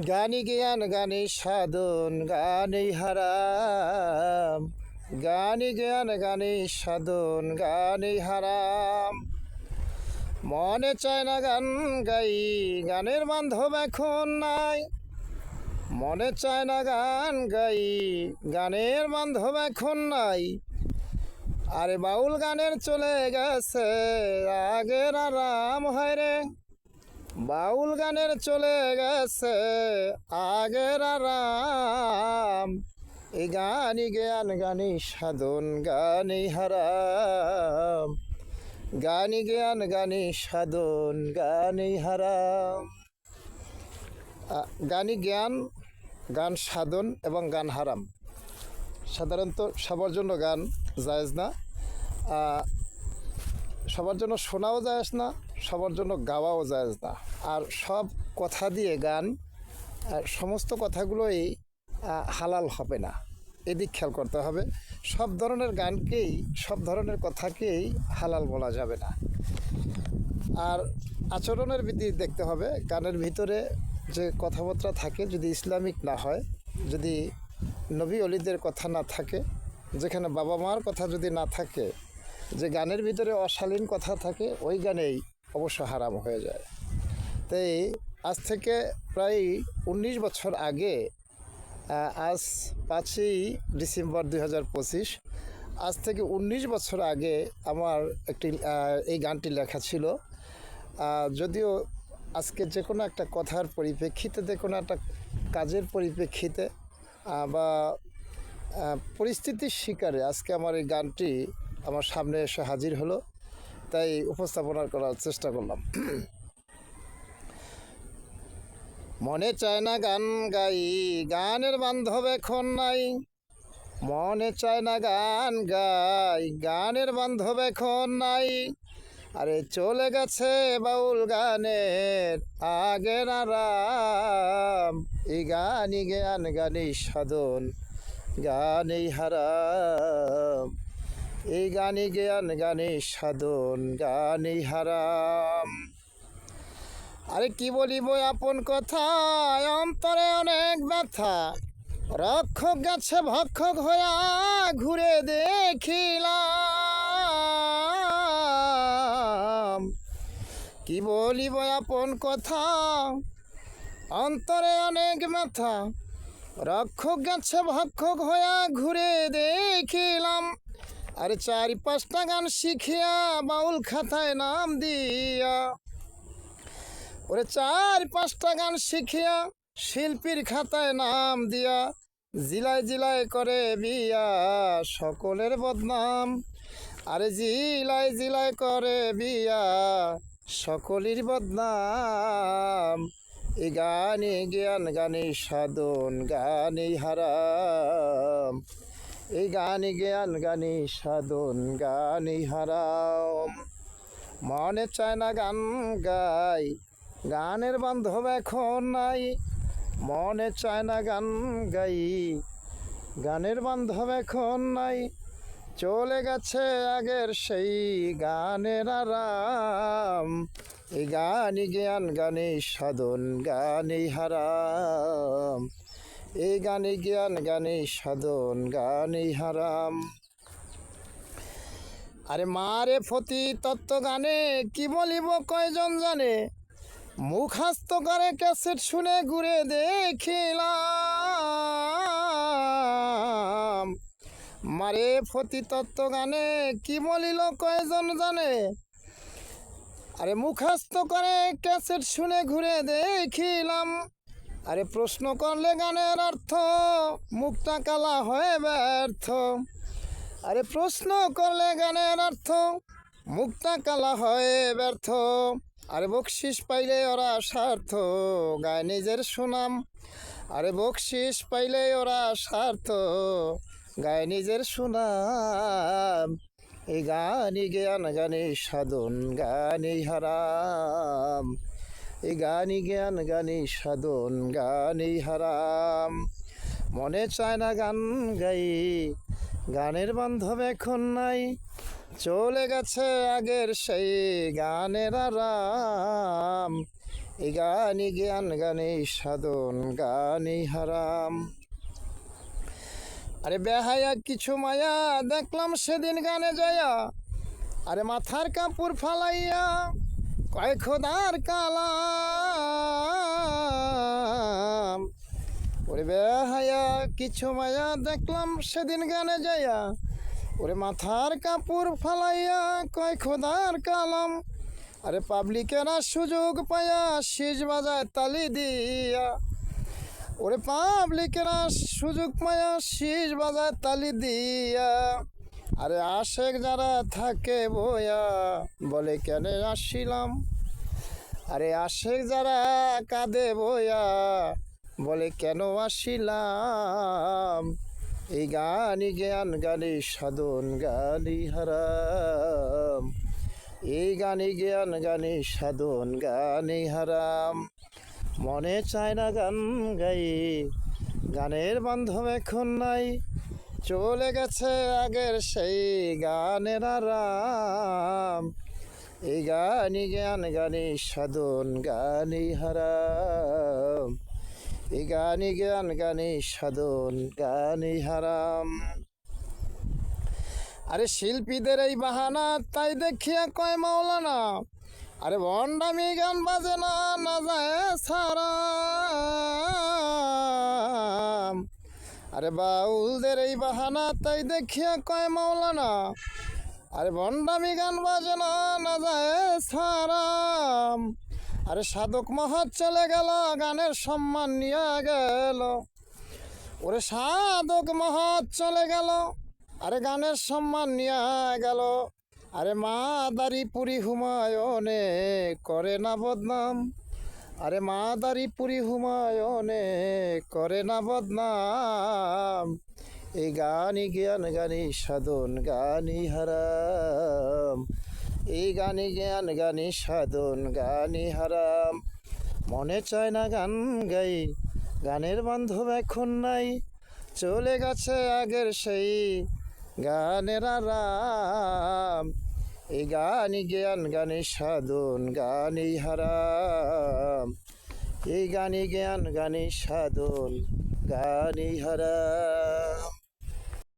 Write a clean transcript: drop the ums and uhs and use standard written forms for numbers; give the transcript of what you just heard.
গানি জ্ঞান গানি সাধন গানি হারাম। গানি জ্ঞান গানি সাধন গানি হারাম। মনে চায় না গান গাই, গানের বান্ধব এখন নাই। মনে চায় না গান গাই, গানের বান্ধব এখন নাই। আরে বাউল গানের চলে গেছে আগের আরাম হয় রে। বাউল গানের চলে গেছে আগের আরাম। এই গানি জ্ঞান গানি সাধন গানি হারাম। গানি জ্ঞান গানি সাধন গানি হারাম। গানি জ্ঞান, গান সাধন এবং গান হারাম। সাধারণত সবার জন্য গান জায়েজ না, সবার জন্য শোনাও জায়েজ না, সবার জন্য গাওয়াও জায়েজ না। আর সব কথা দিয়ে গান, সমস্ত কথাগুলোই হালাল হবে না, এদিক খেয়াল করতে হবে। সব ধরনের গানকেই, সব ধরনের কথাকেই হালাল বলা যাবে না। আর আচরণের দিক দেখতে হবে। গানের ভিতরে যে কথাবার্তা থাকে যদি ইসলামিক না হয়, যদি নবী অলিদের কথা না থাকে, যেখানে বাবা মার কথা যদি না থাকে, যে গানের ভিতরে অশালীন কথা থাকে, ওই গানেই অবশ্য হারাম হয়ে যায়। তাই আজ থেকে প্রায় 19 বছর আগে, আজ 5ই ডিসেম্বর 2025, আজ থেকে 19 বছর আগে আমার একটি এই গানটি লেখা ছিল। যদিও আজকে যে কোনো একটা কথার পরিপ্রেক্ষিতে, যে কোনো একটা কাজের পরিপ্রেক্ষিতে বা পরিস্থিতির শিকারে আজকে আমার এই গানটি আমার সামনে এসে হাজির হলো, তাই উপস্থাপনা করার চেষ্টা করলাম। মনে চায় না গান গাই, গানের বান্ধব এখন নাই। মনে চায় না গান গাই, গানের বান্ধব এখন নাই। আরে চলে গেছে বাউল গানের আগের আরাম। এই গানি জ্ঞান গানি সাধন গানি হারাম। এই গানি জ্ঞান গানি সাধন গানি হারাম। আরে কি বলিব আপন কথা, অন্তরে অনেক ব্যথা। রক্ষক গেছে ভক্ষক হইয়া ঘুরে দেখিলাম। কি বলিব আপন কথা, অন্তরে অনেক ব্যথা। রক্ষক গেছে ভক্ষক হইয়া ঘুরে দেখিলাম। আরে 4-5টা গান শিখিয়া বাউল খাতায় নাম দিয়া। ওরে 4-5টা গান শিখিয়া শিল্পীর খাতায় নাম দিয়া। জিলায় জিলায় করে বিয়া সকলের বদনাম। আরে জিলায় জিলায় করে বিয়া সকলের বদনাম। এই গানি জ্ঞান গানি সাধন গানি হারাম। এই গানি জ্ঞান গানি সাধন গানি হারাম। মনে চায় না গান গাই, গানের বান্ধব এখন নাই। মনে চায় না গান গাই, গানের বান্ধব এখন নাই। চলে গেছে আগের সেই গানের আরাম। এই গানি জ্ঞান গানি সাধন গানি হারাম। এই গানি জ্ঞান গানি সাধন গানি হারাম। আরে মারে ফতি তত্ত্ব গানে কি বলিব কয়জন জানে। মুখাস্ত করে ক্যাসেট শুনে ঘুরে দেখিলাম। মারে ফতি তত্ত্ব গানে কি বলিল কয়জন জানে। আরে মুখাস্ত করে ক্যাসেট শুনে ঘুরে দেখিলাম। আরে প্রশ্ন করলে গানের অর্থ, মুখটা কালা হয়ে ব্যর্থ। আরে প্রশ্ন করলে গানের অর্থ, মুখটা কালা হয়ে ব্যর্থ। আরে বকশিস পাইলে ওরা স্বার্থ, গায় নিজের সুনাম। আরে বকশিস পাইলে ওরা স্বার্থ, গায় নিজের সুনাম। এই গানি জ্ঞান গানি সাধন গানি হারাম। এই গানি জ্ঞান গানি সাধন গানি হারাম। মনে চায় না গান গাই, গানের বান্ধব এখন নাই। চলে গেছে আগের সেই গানের আরাম। এই গানই জ্ঞান গানে সাধন গানই হারাম। আরে বেহায়া কিছু মায়া দেখলাম সেদিন গানে যায়া, আরে মাথার কাপড় ফালাইয়া কয় খোদার কালাম। ওরে বেহায়া কিছু মায়া দেখলাম সেদিন গানে যায়া, ওরে মাথার কাপড় ফালাইয়া কয় খোদার কালাম। আরে পাবলিকেরা সুযোগ পায়া শীষ বাজায় তালি দিয়া, ওরে পাবলিকেরা সুযোগ পায়া শীষ বাজায় তালি দিয়া। আরে আশেক যারা থাকে বয়া বলে কেন আসিলাম, আরে আশেক যারা কাঁদে বয়া বলে কেন আসিলাম। এই গানই জ্ঞান গানি সাধন গানি হারাম, এই গানই জ্ঞান গানি সাধন গানি হারাম। মনে চায় না গান গাই, গানের বান্ধব এখন নাই, চলে গেছে আগের সেই গানের আরাম। এই গানই জ্ঞান গানি সাধন গানি হারাম, এই গানই জ্ঞান গানি সাধন গানি হারাম। আরে শিল্পীদের এই বাহানা তাই দেখিয়া কয় মাওলানা, আরে ভণ্ডামি গান বাজে না, না যায় সারা। আরে বাউলদের এই বাহানা তাই দেখিয়া কয় মাওলানা, আরে ভণ্ডামি গান বাজে না, না যায় সারা। আরে সাধক মহৎ চলে গেল, গানের সম্মান নিয়ে গেল। ওরে সাধক মহৎ চলে গেল, আরে গানের সম্মান নিয়ে গেল। আরে মাদারীপুরি হুমায়ুনে করে না বদনাম, আরে মাদারীপুরি হুমায়ুনে করে না বদনাম। এই গানই জ্ঞান গানি সাধন গানি হারাম, এই গানই জ্ঞান গানি সাধন গানি হারাম। মনে চায় না গান গাই, গানের বান্ধব এখন নাই, চলে গেছে আগের সেই গানের আরাম। এই গানই জ্ঞান গানি সাধন গানি হারাম, এই গানই জ্ঞান গানি সাধন গানি হারাম।